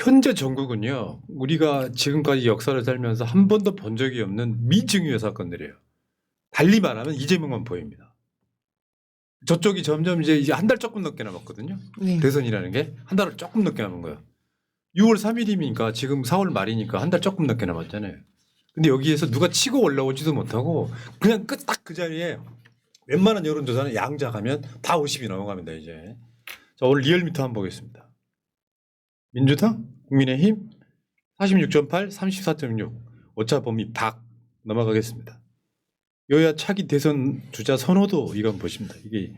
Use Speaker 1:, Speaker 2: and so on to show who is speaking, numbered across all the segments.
Speaker 1: 현재 전국은요. 우리가 지금까지 역사를 살면서 한 번도 본 적이 없는 미증유의 사건들이에요. 달리 말하면 이재명만 보입니다. 저쪽이 점점 이제 한 달 조금 넘게 남았거든요.
Speaker 2: 네.
Speaker 1: 대선이라는 게 한 달을 조금 넘게 남은 거예요. 6월 3일이니까 지금 4월 말이니까 한 달 조금 넘게 남았잖아요. 근데 여기에서 누가 치고 올라오지도 못하고 그냥 딱 그 자리에 웬만한 여론조사는 양자가면 다 50이 넘어갑니다. 이제. 자, 오늘 리얼미터 한번 보겠습니다. 민주당, 국민의힘 46.8, 34.6 오차 범위 박 넘어가겠습니다. 여야 차기 대선 주자 선호도 이건 보십니다. 이게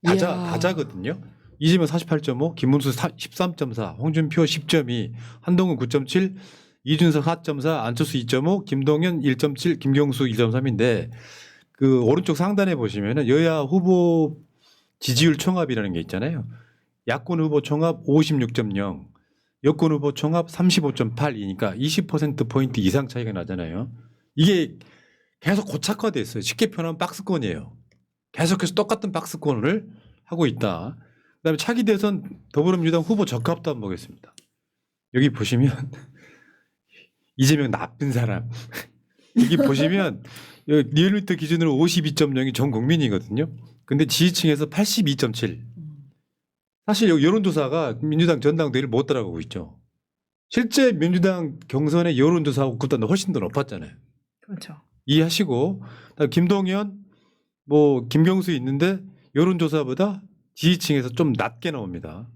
Speaker 1: 다자거든요. 이재명 48.5, 김문수 13.4, 홍준표 10.2, 한동훈 9.7, 이준석 4.4, 안철수 2.5, 김동연 1.7, 김경수 1.3인데 그 오른쪽 상단에 보시면은 여야 후보 지지율 총합이라는 게 있잖아요. 야권 후보 총합 56.0, 여권 후보 총합 35.8이니까 20%포인트 이상 차이가 나잖아요. 이게 계속 고착화돼 있어요. 쉽게 표현하면 박스권이에요. 계속해서 똑같은 박스권을 하고 있다. 그다음에 차기 대선 더불어민주당 후보 적합도 한번 보겠습니다. 여기 보시면 이재명 나쁜 사람. 여기 보시면 리얼미터 기준으로 52.0이 전 국민이거든요. 근데 지지층에서 82.7. 사실 여론조사가 민주당 전당대회를 못 따라가고 있죠. 실제 민주당 경선의 여론조사하고 그보다 훨씬 더 높았잖아요.
Speaker 2: 그렇죠.
Speaker 1: 이해하시고 김동연, 뭐 김경수 있는데 여론조사보다 지지층에서 좀 낮게 나옵니다.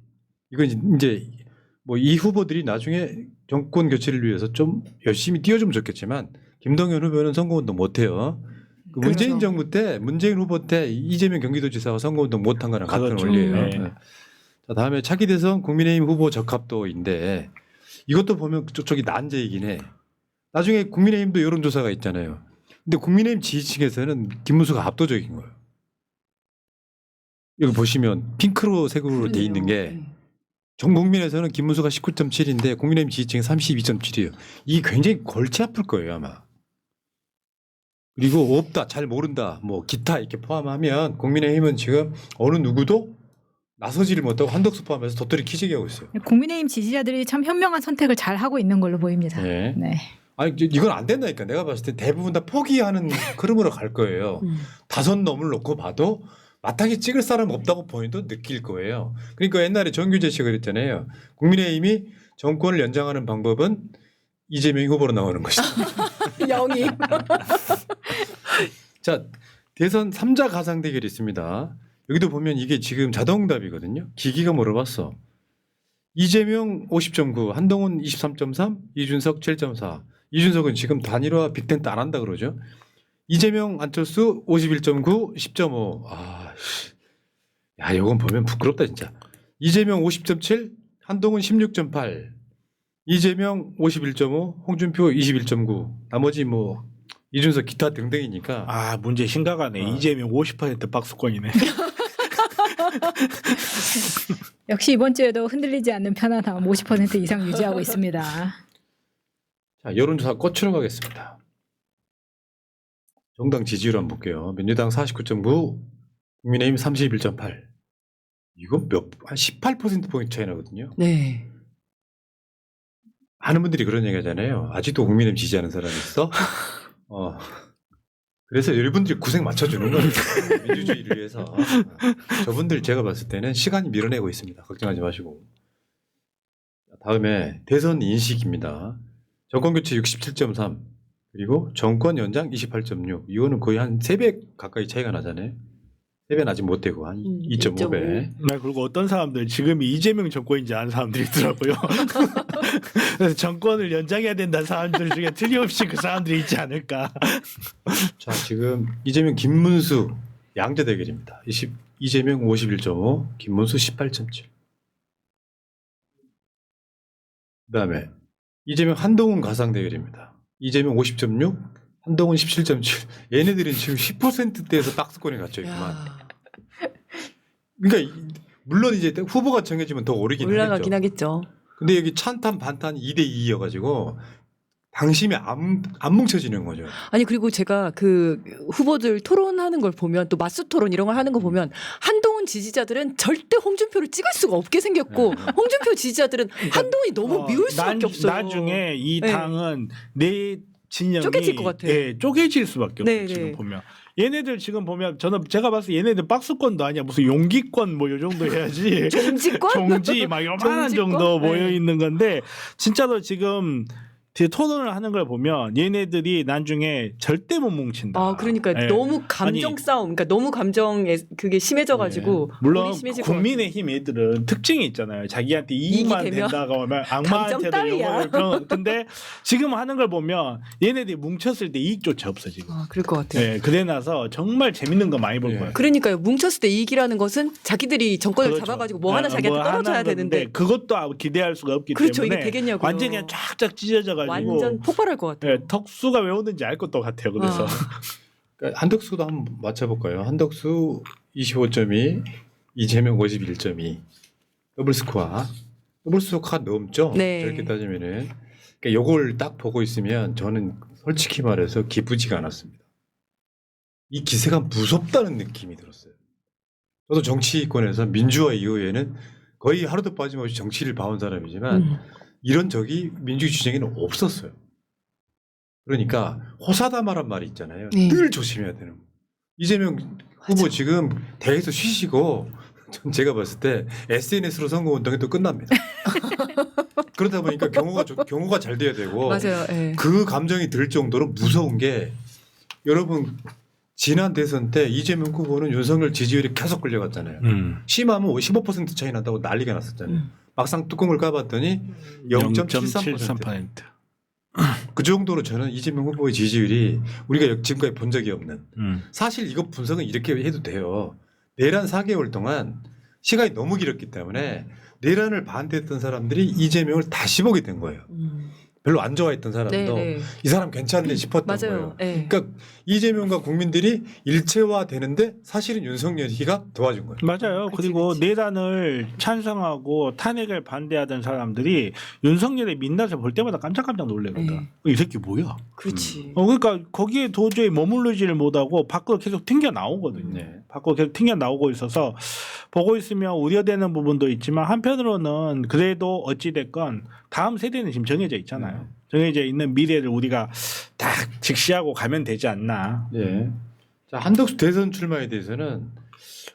Speaker 1: 이건 이제 뭐 이 후보들이 나중에 정권 교체를 위해서 좀 열심히 뛰어주면 좋겠지만 김동연 후보는 선거운동 못해요. 그 문재인
Speaker 2: 그렇죠.
Speaker 1: 정부 때 문재인 후보 때 이재명 경기도지사가 선거운동 못한 거랑 같은
Speaker 3: 그렇죠.
Speaker 1: 원리예요.
Speaker 3: 네.
Speaker 1: 자, 다음에 차기 대선 국민의힘 후보 적합도인데 이것도 보면 저쪽이 난제이긴 해. 나중에 국민의힘도 여론조사가 있잖아요. 근데 국민의힘 지지층에서는 김문수가 압도적인 거예요. 여기 보시면 핑크로 색으로 돼 있는 게 전 국민에서는 김문수가 19.7인데 국민의힘 지지층이 32.7이에요. 이게 굉장히 골치 아플 거예요 아마. 그리고 없다, 잘 모른다, 뭐 기타 이렇게 포함하면 국민의힘은 지금 어느 누구도 나서지를 못하고 한덕수 포함해서 도토리 키재기 하고 있어요.
Speaker 2: 국민의힘 지지자들이 참 현명한 선택을 잘 하고 있는 걸로 보입니다.
Speaker 1: 네.
Speaker 2: 네.
Speaker 1: 아니 이건 안 된다니까. 내가 봤을 때 대부분 다 포기하는 흐름으로 갈 거예요. 다섯 넘을 놓고 봐도 마땅히 찍을 사람 없다고 본인도 느낄 거예요. 그러니까 옛날에 정규재 씨가 그랬잖아요. 국민의힘이 정권을 연장하는 방법은 이재명 후보로 나오는 것이다.
Speaker 2: 영입.
Speaker 1: 자, 대선 3자 가상 대결이 있습니다. 여기도 보면 이게 지금 자동답이거든요. 기기가 물어봤어. 이재명 50.9, 한동훈 23.3, 이준석 7.4. 이준석은 지금 단일화 빅텐트 안 한다 그러죠. 이재명, 안철수 51.9, 10.5. 야, 이건 보면 부끄럽다 진짜. 이재명 50.7, 한동훈 16.8, 이재명 51.5, 홍준표 21.9. 나머지 뭐 이준석 기타 등등이니까.
Speaker 3: 아, 문제 심각하네. 이재명 50% 박스권이네.
Speaker 2: 역시 이번 주에도 흔들리지 않는 편안함 50% 이상 유지하고 있습니다.
Speaker 1: 자, 여론조사 꽃으로 가겠습니다. 정당 지지율 한번 볼게요. 민주당 49.9, 국민의힘 31.8. 이거 한 18%포인트 차이 나거든요.
Speaker 4: 네.
Speaker 1: 많은 분들이 그런 얘기 하잖아요. 아직도 국민의힘 지지하는 사람이 있어? 그래서 여러분들이 구색 맞춰주는 거예요. 민주주의를 위해서. 저분들 제가 봤을 때는 시간이 밀어내고 있습니다. 걱정하지 마시고. 다음에 대선 인식입니다. 정권교체 67.3 그리고 정권 연장 28.6. 이거는 거의 한 3배 가까이 차이가 나잖아요. 3배는 아직 못 되고 한 2.5배.
Speaker 3: 나 그리고 어떤 사람들 지금이 이재명 정권인지 아는 사람들이 있더라고요. 그래서 정권을 연장해야 된다는 사람들 중에 틀림없이 그 사람들이 있지 않을까.
Speaker 1: 자, 지금 이재명 김문수 양자 대결입니다. 이재명 51.5, 김문수 18.7. 그다음에 이재명 한동훈 가상 대결입니다. 이재명 50.6, 한동훈 17.7. 얘네들은 지금 10%대에서 박스권에 갇혀 있구만. 그러니까 물론 이제 후보가 정해지면 더 오르긴
Speaker 4: 올라가긴
Speaker 1: 하겠죠.
Speaker 4: 하겠죠.
Speaker 1: 근데 여기 찬탄 반탄 2대2여가지고 당심이 안 뭉쳐지는 거죠.
Speaker 4: 아니 그리고 제가 그 후보들 토론하는 걸 보면 또 맞수 토론 이런 걸 하는 거 보면 한동훈 한동훈 지지자들은 절대 홍준표를 찍을 수가 없게 생겼고 홍준표 지지자들은 한동훈이 너무 미울 수밖에 없어요.
Speaker 3: 나중에 이
Speaker 4: 네.
Speaker 3: 당은 내 진영이
Speaker 4: 쪼개질 것 같아.
Speaker 3: 예, 쪼개질 수밖에 없어요.
Speaker 4: 네,
Speaker 3: 지금
Speaker 4: 네.
Speaker 3: 보면 얘네들 지금 보면 제가 봤을 때 얘네들 박스권도 아니야. 무슨 용기권 뭐 요 정도 해야지.
Speaker 4: 종지권?
Speaker 3: 종지 막 요만한
Speaker 4: 종지권?
Speaker 3: 정도
Speaker 4: 네.
Speaker 3: 모여 있는 건데 진짜로 지금 토론을 하는 걸 보면 얘네들이 나중에 절대 못 뭉친다.
Speaker 4: 아, 그러니까
Speaker 3: 예.
Speaker 4: 너무 감정
Speaker 3: 아니,
Speaker 4: 싸움, 그러니까 너무 감정에 그게 심해져가지고
Speaker 3: 물론
Speaker 4: 몰이 심해질 것
Speaker 3: 국민의힘 애들은 특징이 있잖아요. 자기한테 이익만
Speaker 4: 이익이 되면
Speaker 3: 된다고 하면
Speaker 4: 감정
Speaker 3: 악마한테도
Speaker 4: 따위야.
Speaker 3: 욕을 근데 지금 하는 걸 보면 얘네들이 뭉쳤을 때 이익조차 없어 지금.
Speaker 4: 아, 그럴 것 같아요.
Speaker 3: 네, 그래 나서 정말 재밌는 거 많이 볼
Speaker 1: 예.
Speaker 3: 거예요.
Speaker 4: 그러니까요. 뭉쳤을 때 이익이라는 것은 자기들이 정권을
Speaker 3: 그렇죠.
Speaker 4: 잡아가지고 뭐 하나
Speaker 3: 네,
Speaker 4: 자기한테
Speaker 3: 뭐
Speaker 4: 떨어져야
Speaker 3: 하나
Speaker 4: 되는데
Speaker 3: 건데 그것도 기대할 수가 없기
Speaker 4: 그렇죠.
Speaker 3: 때문에
Speaker 4: 이게 되겠냐고요.
Speaker 3: 완전히 그냥 쫙쫙 찢어져가지고
Speaker 4: 완전 폭발할 것 같아요.
Speaker 3: 네, 턱수가 왜 오는지 알 것도 같아요. 그래서
Speaker 1: 그러니까 한덕수도 한번 맞춰볼까요? 한덕수 25.2, 이재명 51.2, 더블 스코어 넘죠?
Speaker 4: 네.
Speaker 1: 저렇게 따지면은 그러니까 요걸 딱 보고 있으면 저는 솔직히 말해서 기쁘지가 않았습니다. 이 기세가 무섭다는 느낌이 들었어요. 저도 정치권에서 민주화 이후에는 거의 하루도 빠짐없이 정치를 봐온 사람이지만 이런 적이 민주주의 주장에는 없었어요. 그러니까 호사다마란 말이 있잖아요.
Speaker 4: 네.
Speaker 1: 늘 조심해야 되는 거. 이재명 후보 지금 대에서 쉬시고 전 제가 봤을 때 SNS로 선거운동이 또 끝납니다. 그러다 보니까 경호가 잘 돼야 되고
Speaker 4: 맞아요. 예.
Speaker 1: 그 감정이 들 정도로 무서운 게 여러분 지난 대선 때 이재명 후보는 윤석열 지지율이 계속 끌려갔잖아요. 심하면 15% 차이 난다고 난리가 났었잖아요. 막상 뚜껑을 까봤더니 0.73%.
Speaker 3: 0.73%.
Speaker 1: 그 정도로 저는 이재명 후보의 지지율이 우리가 지금까지 본 적이 없는. 사실 이거 분석은 이렇게 해도 돼요. 내란 4개월 동안 시간이 너무 길었기 때문에 내란을 반대했던 사람들이 이재명을 다시 보게 된 거예요. 별로 안 좋아했던 사람도
Speaker 4: 네.
Speaker 1: 이 사람 괜찮네 싶었던
Speaker 4: 맞아요.
Speaker 1: 거예요.
Speaker 4: 예.
Speaker 1: 그러니까 이재명과 국민들이 일체화되는데 사실은 윤석열이가 도와준 거예요.
Speaker 3: 맞아요.
Speaker 4: 그치,
Speaker 3: 그리고
Speaker 4: 그치.
Speaker 3: 내란을 찬성하고 탄핵을 반대하던 사람들이 윤석열의 민낯을 볼 때마다 깜짝깜짝 놀래거든.
Speaker 4: 네.
Speaker 3: 이 새끼 뭐야?
Speaker 4: 그렇지.
Speaker 3: 그러니까 거기에 도저히 머무르지를 못하고 밖으로 계속 튕겨 나오거든요.
Speaker 1: 네.
Speaker 3: 밖으로 계속 튕겨 나오고 있어서 보고 있으면 우려되는 부분도 있지만 한편으로는 그래도 어찌 됐건 다음 세대는 지금 정해져 있잖아요. 정해져 있는 미래를 우리가 딱 직시하고 가면 되지 않나.
Speaker 1: 예. 자, 한덕수 대선 출마에 대해서는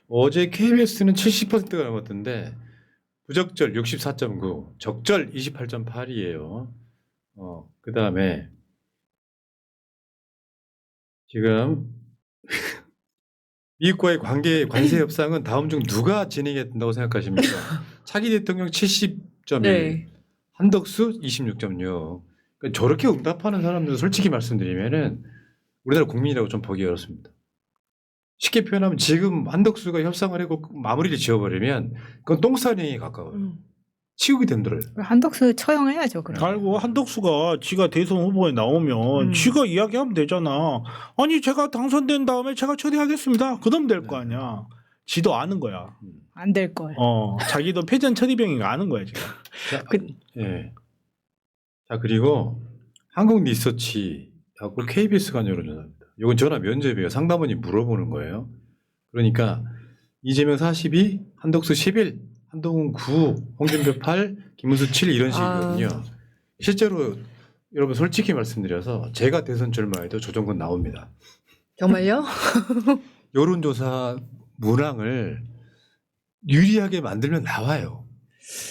Speaker 1: 어제 KBS는 70%가 넘었던데 부적절 64.9, 적절 28.8이에요. 그다음에 지금 미국과의 관세 협상은 다음 중 누가 진행해야 된다고 생각하십니까? 차기 대통령 70.1,
Speaker 4: 네.
Speaker 1: 한덕수 26.6. 그러니까 저렇게 응답하는 사람들 솔직히 말씀드리면은 우리나라 국민이라고 좀 보기 어렵습니다. 쉽게 표현하면 지금 한덕수가 협상을 하고 마무리를 지어버리면 그건 똥싸ring에 가까워요. 치우기 힘들어요.
Speaker 2: 한덕수 처형해야죠. 그럼.
Speaker 3: 알고 한덕수가 지가 대선 후보에 나오면 지가 이야기하면 되잖아. 아니 제가 당선된 다음에 제가 처리하겠습니다. 그럼 될 거 아니야. 지도 아는 거야.
Speaker 2: 안 될 걸.
Speaker 3: 자기도 패전 처리병인 거 아는 거야 지금.
Speaker 1: 자, 예. 자 그리고 한국 리서치하고 KBS 간 여론조사입니다. 이건 전화 면접이에요. 상담원이 물어보는 거예요. 그러니까 이재명 42, 한덕수 11, 한동훈 9, 홍준표 8, 김문수 7 이런 식이거든요. 실제로 여러분 솔직히 말씀드려서 제가 대선 출마해도 조정권 나옵니다.
Speaker 4: 정말요?
Speaker 1: 여론조사 문항을 유리하게 만들면 나와요.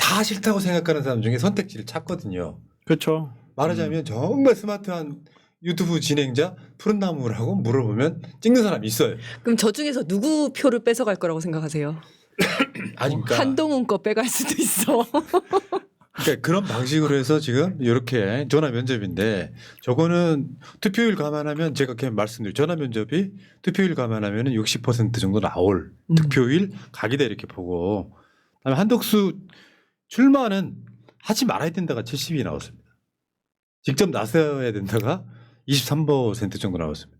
Speaker 1: 다 싫다고 생각하는 사람 중에 선택지를 찾거든요.
Speaker 3: 그렇죠.
Speaker 1: 말하자면 정말 스마트한 유튜브 진행자 푸른나무라고 물어보면 찍는 사람이 있어요.
Speaker 4: 그럼 저 중에서 누구 표를 뺏어갈 거라고 생각하세요?
Speaker 1: 아니, 그러니까,
Speaker 4: 한동훈 거 빼갈 수도 있어.
Speaker 1: 그러니까 그런 방식으로 해서 지금 이렇게 전화 면접인데 저거는 투표율 감안하면 제가 그냥 말씀드린 전화 면접이 투표율 감안하면 60% 정도 나올 득표율 각이다 이렇게 보고 그다음에 한덕수 출마는 하지 말아야 된다가 70이 나왔습니다. 직접 나서야 된다가 23% 정도 나왔습니다.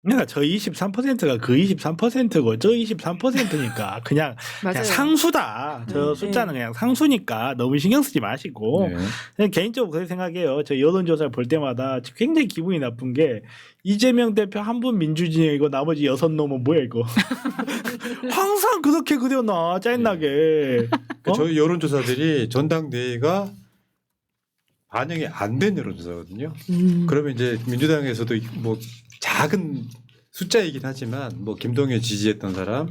Speaker 3: 그러니까 저 23%가 그 23%고 저 23%니까 그냥
Speaker 4: 맞아요.
Speaker 3: 상수다. 저 숫자는 그냥 상수니까 너무 신경 쓰지 마시고
Speaker 1: 네.
Speaker 3: 그냥 개인적으로 그렇게 생각해요. 저 여론조사를 볼 때마다 굉장히 기분이 나쁜 게 이재명 대표 한 분 민주진영이고 나머지 6놈은 뭐야 이거. 항상 그렇게 그려놔 짜증나게.
Speaker 1: 그 저희 여론조사들이 전당대회가 반영이 안 된 여론조사거든요. 그러면 이제 민주당에서도 뭐 작은 숫자이긴 하지만 뭐 김동연 지지했던 사람,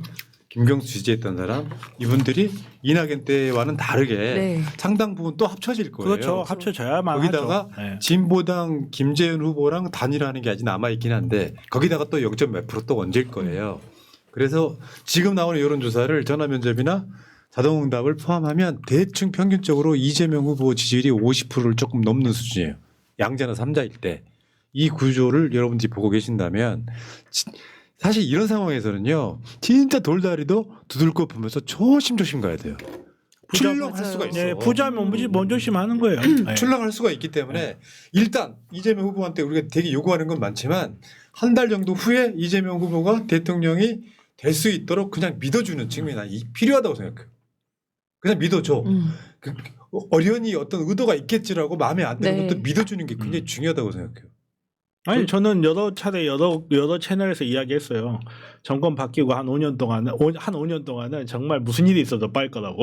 Speaker 1: 김경수 지지했던 사람 이분들이 이낙연 때와는 다르게
Speaker 4: 네.
Speaker 1: 상당 부분 또 합쳐질 거예요.
Speaker 3: 그렇죠. 합쳐져야만
Speaker 1: 거기다가
Speaker 3: 하죠. 네.
Speaker 1: 진보당 김재현 후보랑 단일화하는 게 아직 남아 있긴 한데 거기다가 또 0. 몇 프로 또 얹을 거예요. 그래서 지금 나오는 여론조사를 전화면접이나 자동응답을 포함하면 대충 평균적으로 이재명 후보 지지율이 50%를 조금 넘는 수준이에요. 양자나 삼자일 때. 이 구조를 여러분들이 보고 계신다면 사실 이런 상황에서는요. 진짜 돌다리도 두들겨 보면서 조심조심 가야 돼요. 출렁할 수가 있어.
Speaker 3: 네, 부자면 뭔 조심하는 거예요. 네.
Speaker 1: 출렁할 수가 있기 때문에 일단 이재명 후보한테 우리가 되게 요구하는 건 많지만 한 달 정도 후에 이재명 후보가 대통령이 될 수 있도록 그냥 믿어주는 측면이 난 필요하다고 생각해요. 그냥 믿어줘. 그 어련히 어떤 의도가 있겠지라고 마음에 안 드는
Speaker 4: 네.
Speaker 1: 것도 믿어주는 게 굉장히 중요하다고 생각해요.
Speaker 3: 아니 저는 여러 차례 여러 채널에서 이야기했어요. 정권 바뀌고 한 5년 동안은 정말 무슨 일이 있어도 빠일 거라고.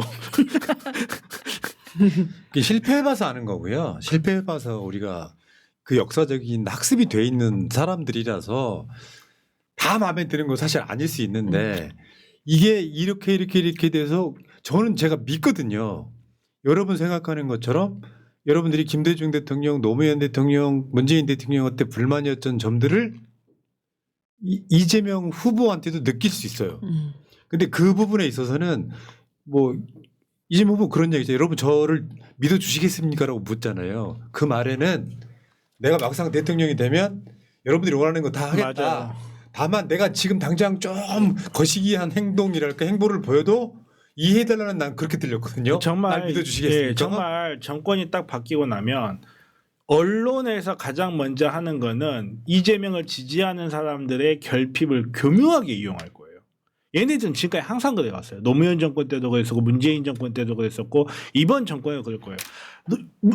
Speaker 1: 실패해봐서 아는 거고요. 실패해봐서 우리가 그 역사적인 학습이 돼 있는 사람들이라서 다 마음에 드는 건 사실 아닐 수 있는데 이게 이렇게 돼서 저는 제가 믿거든요. 여러분 생각하는 것처럼 여러분들이 김대중 대통령, 노무현 대통령, 문재인 대통령한테 불만이었던 점들을 이재명 후보한테도 느낄 수 있어요. 근데 그 부분에 있어서는 뭐 이재명 후보 그런 얘기죠. 여러분 저를 믿어주시겠습니까라고 묻잖아요. 그 말에는 내가 막상 대통령이 되면 여러분들이 원하는 거 다 하겠다.
Speaker 3: 맞아요.
Speaker 1: 다만 내가 지금 당장 좀 거시기한 행동이랄까 행보를 보여도 이해해달라는 난 그렇게 들렸거든요.
Speaker 3: 정말
Speaker 1: 날 믿어주시겠습니까?
Speaker 3: 예, 정말 정권이 딱 바뀌고 나면 언론에서 가장 먼저 하는 거는 이재명을 지지하는 사람들의 결핍을 교묘하게 이용할 거예요. 얘네들은 지금까지 항상 그래왔어요. 노무현 정권 때도 그랬었고 문재인 정권 때도 그랬었고 이번 정권에도 그럴 거예요.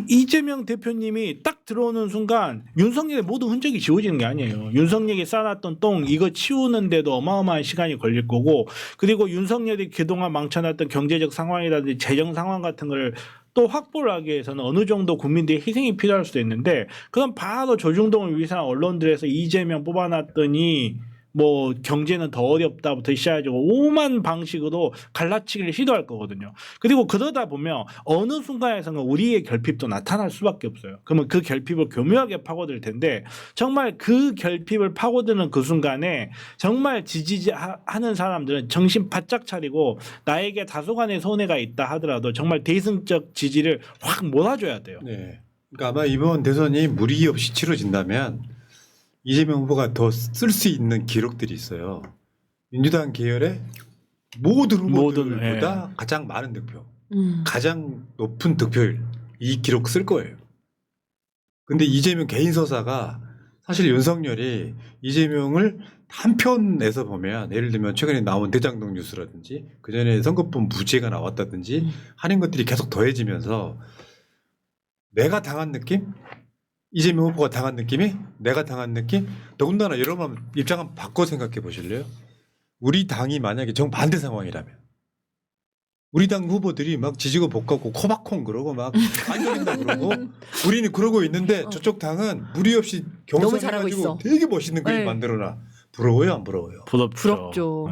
Speaker 3: 이재명 대표님이 딱 들어오는 순간 윤석열의 모든 흔적이 지워지는 게 아니에요. 윤석열이 쌓아놨던 똥 이거 치우는데도 어마어마한 시간이 걸릴 거고 그리고 윤석열이 그동안 망쳐놨던 경제적 상황이라든지 재정 상황 같은 걸 또 확보를 하기 위해서는 어느 정도 국민들의 희생이 필요할 수도 있는데 그럼 바로 조중동을 위한 언론들에서 이재명 뽑아놨더니 뭐 경제는 더 어렵다부터 시작해가지고 오만 방식으로 갈라치기를 시도할 거거든요. 그리고 그러다 보면 어느 순간에서는 우리의 결핍도 나타날 수밖에 없어요. 그러면 그 결핍을 교묘하게 파고들 텐데 정말 그 결핍을 파고드는 그 순간에 정말 지지하는 사람들은 정신 바짝 차리고 나에게 다소간의 손해가 있다 하더라도 정말 대승적 지지를 확 몰아줘야 돼요.
Speaker 1: 네. 그러니까 아마 이번 대선이 무리 없이 치러진다면 이재명 후보가 더 쓸 수 있는 기록들이 있어요. 민주당 계열의 모든 후보들보다 가장 많은 득표, 가장 높은 득표율 이 기록 쓸 거예요. 근데 이재명 개인 서사가 사실 윤석열이 이재명을 한편에서 보면 예를 들면 최근에 나온 대장동 뉴스라든지 그전에 선거법 무죄가 나왔다든지 하는 것들이 계속 더해지면서 내가 당한 느낌? 이재명 후보가 당한 느낌이 내가 당한 느낌? 더군다나 여러분 입장 한번 바꿔 생각해 보실래요? 우리 당이 만약에 정반대 상황이라면 우리 당 후보들이 막 지지고 볶았고 코박콩 그러고 막 안 걸린다 그러고 우리는 그러고 있는데 저쪽 당은 무리 없이
Speaker 4: 너무 잘하고
Speaker 1: 경선해가지고
Speaker 4: 있어.
Speaker 1: 되게 멋있는 그림
Speaker 4: 네.
Speaker 1: 만들어놔. 부러워요 안 부러워요?
Speaker 4: 부럽죠.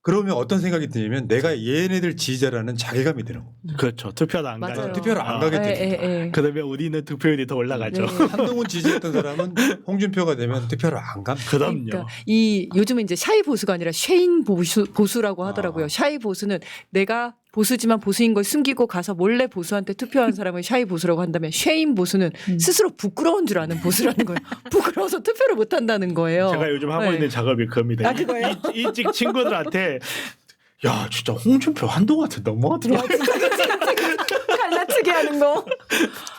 Speaker 1: 그러면 어떤 생각이 드냐면 내가 얘네들 지지자라는 자괴감이 드는 거.
Speaker 3: 그렇죠. 투표도 안
Speaker 4: 맞아요.
Speaker 3: 가요.
Speaker 1: 투표를 안 가게 되니까.
Speaker 3: 그러면 우리는 득표율이 더 올라가죠.
Speaker 4: 네.
Speaker 1: 한동훈 지지했던 사람은 홍준표가 되면 투표를 안 갑니다.
Speaker 3: 그럼요.
Speaker 4: 그러니까 이 요즘은 이제 샤이 보수가 아니라 쉐인 보수라고 하더라고요. 샤이 보수는 내가 보수지만 보수인 걸 숨기고 가서 몰래 보수한테 투표한 사람을 샤이 보수라고 한다면 쉐인 보수는 스스로 부끄러운 줄 아는 보수라는 거예요. 부끄러워서 투표를 못 한다는 거예요.
Speaker 3: 제가 요즘 하고
Speaker 4: 네.
Speaker 3: 있는 작업이 그겁니다.
Speaker 4: 아, 그거예요?
Speaker 3: 일찍 친구들한테 야 진짜 홍준표 한동훈한테 너무하더라.
Speaker 4: 갈라치기 하는 거.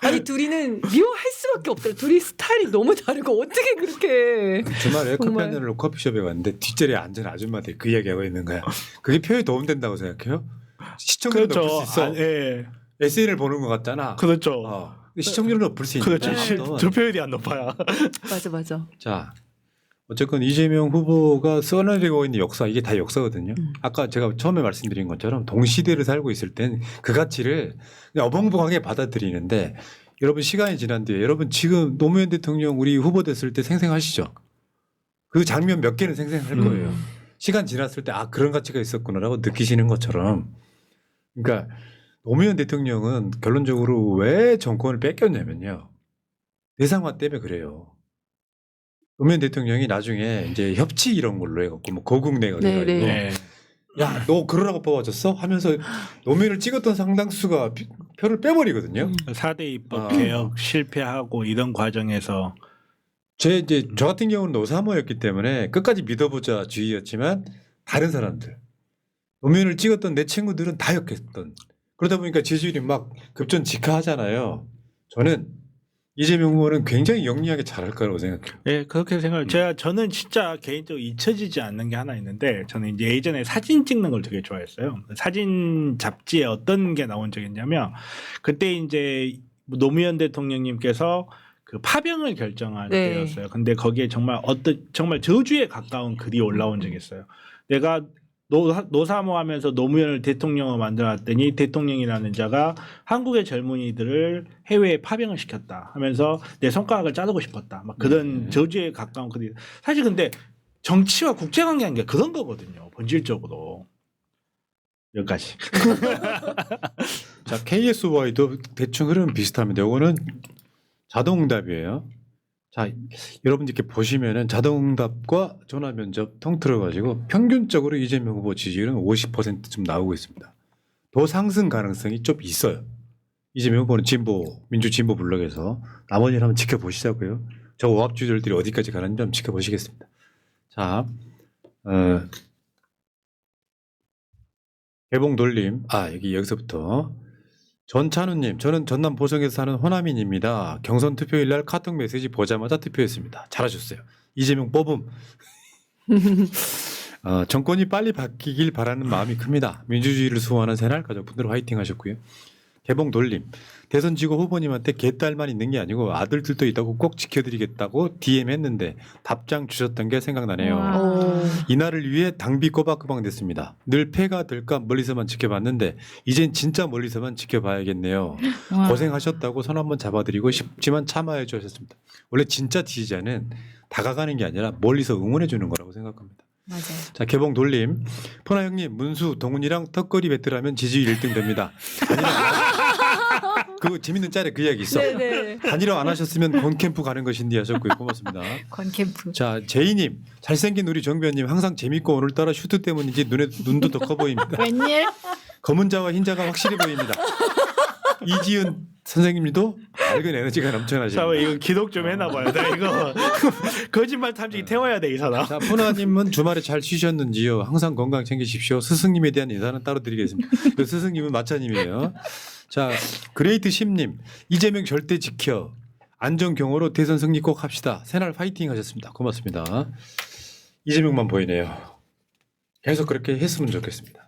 Speaker 4: 아니 둘이는 미워할 수밖에 없더라. 둘이 스타일이 너무 다르고 어떻게 그렇게
Speaker 1: 주말에 커피
Speaker 4: 정말.
Speaker 1: 한잔으로 커피숍에 갔는데 뒷자리에 앉은 아줌마들 그 이야기하고 있는 거야. 그게 표현이 도움된다고 생각해요? 시청률을 높일 수 있어.
Speaker 3: 예.
Speaker 1: SNL 보는 것 같잖아.
Speaker 3: 그렇죠.
Speaker 1: 근데 시청률을 높일 수 있는
Speaker 3: 그렇죠.
Speaker 1: 거야.
Speaker 3: 득표율이 안 높아요.
Speaker 4: 맞아.
Speaker 1: 자, 어쨌건 이재명 후보가 써내리고 있는 역사 이게 다 역사거든요. 아까 제가 처음에 말씀드린 것처럼 동시대를 살고 있을 땐 그 가치를 그냥 어벙벙하게 받아들이는데 여러분 시간이 지난 뒤에 여러분 지금 노무현 대통령 우리 후보 됐을 때 생생하시죠? 그 장면 몇 개는 생생할 거예요. 시간 지났을 때 아 그런 가치가 있었구나라고 느끼시는 것처럼 그러니까 노무현 대통령은 결론적으로 왜 정권을 뺏겼냐면요. 대상화 때문에 그래요. 노무현 대통령이 나중에 이제 협치 이런 걸로 해갖고 뭐 거국내가
Speaker 4: 네,
Speaker 1: 돼가지고
Speaker 3: 네.
Speaker 1: 야 너 그러라고 뽑아줬어? 하면서 노무현을 찍었던 상당수가 표를 빼버리거든요.
Speaker 3: 4대 입법 개혁 실패하고 이런 과정에서
Speaker 1: 이제 저 같은 경우는 노사모였기 때문에 끝까지 믿어보자 주의였지만 다른 사람들 노무현을 찍었던 내 친구들은 다 역했던 그러다 보니까 지지율이 막 급전직하하잖아요. 저는 이재명 후보는 굉장히 영리하게 잘할 거라고 생각해요.
Speaker 3: 예, 그렇게 생각해요. 저는 진짜 개인적으로 잊혀지지 않는 게 하나 있는데 저는 이제 예전에 사진 찍는 걸 되게 좋아했어요. 사진 잡지에 어떤 게 나온 적이 있냐면 그때 이제 노무현 대통령님께서 그 파병을 결정할
Speaker 4: 네.
Speaker 3: 때였어요. 근데 거기에 정말 정말 저주에 가까운 글이 올라온 적이 있어요. 내가 노사모 하면서 노무현을 대통령으로 만들어놨더니 대통령이라는 자가 한국의 젊은이들을 해외에 파병을 시켰다 하면서 내 손가락을 자르고 싶었다. 막 그런 저주에 가까운 글이. 사실 근데 정치와 국제관계라는 게 그런 거거든요. 본질적으로. 여기까지.
Speaker 1: 자 KSY도 대충 흐름은 비슷합니다. 이거는 자동응답이에요. 자, 여러분 이렇게 보시면은 자동응답과 전화면접 통틀어 가지고 평균적으로 이재명 후보 지지율은 50%쯤 나오고 있습니다. 더 상승 가능성이 좀 있어요. 이재명 후보는 민주 진보 블록에서 나머지는 한번 지켜보시자고요. 저 오합주들들이 어디까지 가는지 한번 지켜보시겠습니다. 자, 개봉 돌림. 여기서부터. 전찬우님, 저는 전남 보성에서 사는 호남인입니다. 경선 투표일 날 카톡 메시지 보자마자 투표했습니다. 잘하셨어요. 이재명 뽑음. 정권이 빨리 바뀌길 바라는 마음이 큽니다. 민주주의를 수호하는 새날 가족분들 화이팅 하셨고요. 개봉 돌림. 대선 지고 후보님한테 개딸만 있는 게 아니고 아들들도 있다고 꼭 지켜드리겠다고 DM 했는데 답장 주셨던 게 생각나네요.
Speaker 2: 와.
Speaker 1: 이날을 위해 당비 꼬박꼬박 냈습니다. 늘 패가 될까 멀리서만 지켜봤는데 이젠 진짜 멀리서만 지켜봐야겠네요.
Speaker 2: 와.
Speaker 1: 고생하셨다고 손 한번 잡아드리고 싶지만 참아해 주셨습니다. 원래 진짜 지지자는 다가가는 게 아니라 멀리서 응원해 주는 거라고 생각합니다.
Speaker 2: 맞아요.
Speaker 1: 자 개봉 돌림. 포나 형님 문수 동훈이랑 턱걸이 배틀하면 지지율 1등 됩니다. 그 재밌는 짤에 그 이야기 있어.
Speaker 4: 네네.
Speaker 1: 단일화 안 하셨으면 건캠프 가는 것인데 하셨고요. 고맙습니다.
Speaker 2: 건캠프.
Speaker 1: 자 제이님 잘생긴 우리 정변님 항상 재밌고 오늘따라 슈트 때문인지 눈도 더 커 보입니다.
Speaker 2: 웬일?
Speaker 1: 검은 자와 흰 자가 확실히 보입니다. 이지은 선생님도 밝은 에너지가 넘쳐나십니다.
Speaker 3: 자, 이거 기록 좀 해놔봐요. 나 이거 거짓말 탐지기 태워야 돼 이 사람.
Speaker 1: 자 푸나님은 주말에 잘 쉬셨는지요? 항상 건강 챙기십시오. 스승님에 대한 인사는 따로 드리겠습니다. 그 스승님은 마차님이에요. 자 그레이트 심님 이재명 절대 지켜 안전경호로 대선 승리 꼭 합시다. 새날 파이팅 하셨습니다. 고맙습니다. 이재명만 보이네요. 계속 그렇게 했으면 좋겠습니다.